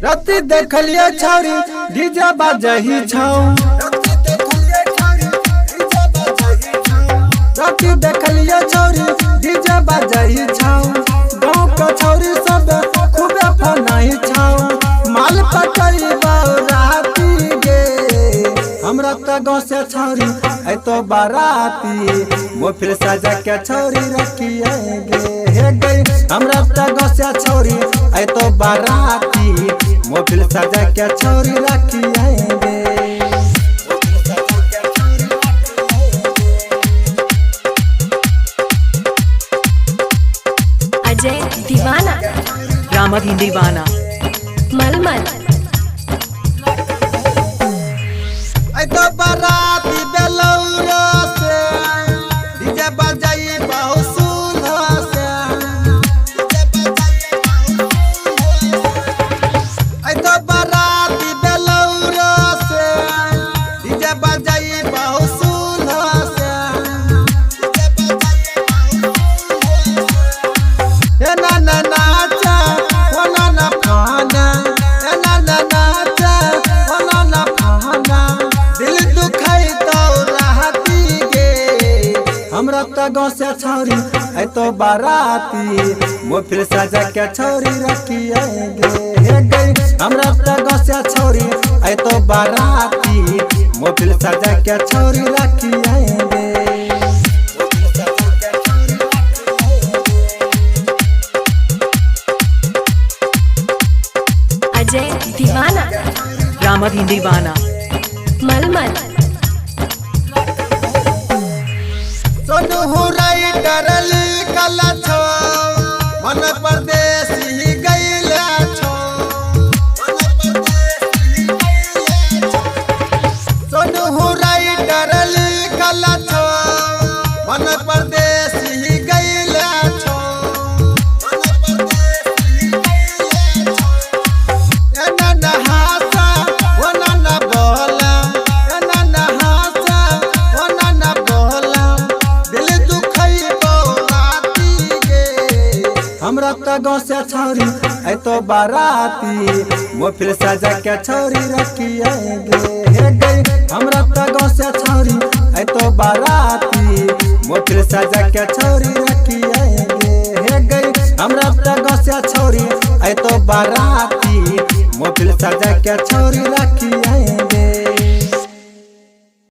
राती देखलिए छौरी डीजे बजही छौ। राती देखलिए छौरी डीजे बजही छौ। गाँव का छौरी सब खूबे फनाई छौ। माल पटई राती गे हमरा त गाँव से छौरी है तो बाराती। मोफिल सजा के छौरी रखिए गे गई हमरा त गाँव से छौरी है तो बाराती। मोफिल सजा के छौरी रखिए गे। अजय दीवाना, रामधीन दीवाना, मलमल तो बाराती बेलौरा से डीजे बजाई बहुत सुधा से। तो बाराती बेलौरा से डीजे बजाई बहुत सुधा से। ए ना ना नाचा ओ ना ना खाना, ए ना ना नाचा ओ ना ना खाना। दिल दुखाई तो राहती गे हमरा त गाँव से छौरी है तो बाराती। मोफिल सजा के छौरी रखिए गे गई हमरा त गाँव से छौरी है तो बाराती। मोफिल सजा के छौरी रखिए गे। अजय दीवाना, रामधीन दीवाना, मलमल सोनू हुराई डरली कला छो मन परदेसी गईला छो। सोनू हुराई डरली कला छो मन परदेसी गईला छो। ए ना ना हासा ओ ना ना बोला, ए ना ना हासा ओ ना ना बोला। दिल दुखई राती गे हमरा त गाँव से छौरी है तो बाराती। मोफिल सजा के छौरी रखिए गे गई हमरा त गाँव से छौरी है तो बाराती। मोफिल सजा के छौरी रखिए गे गई हमरा त गाँव से छौरी है तो बाराती। मोफिल सजा के छौरी रखिए।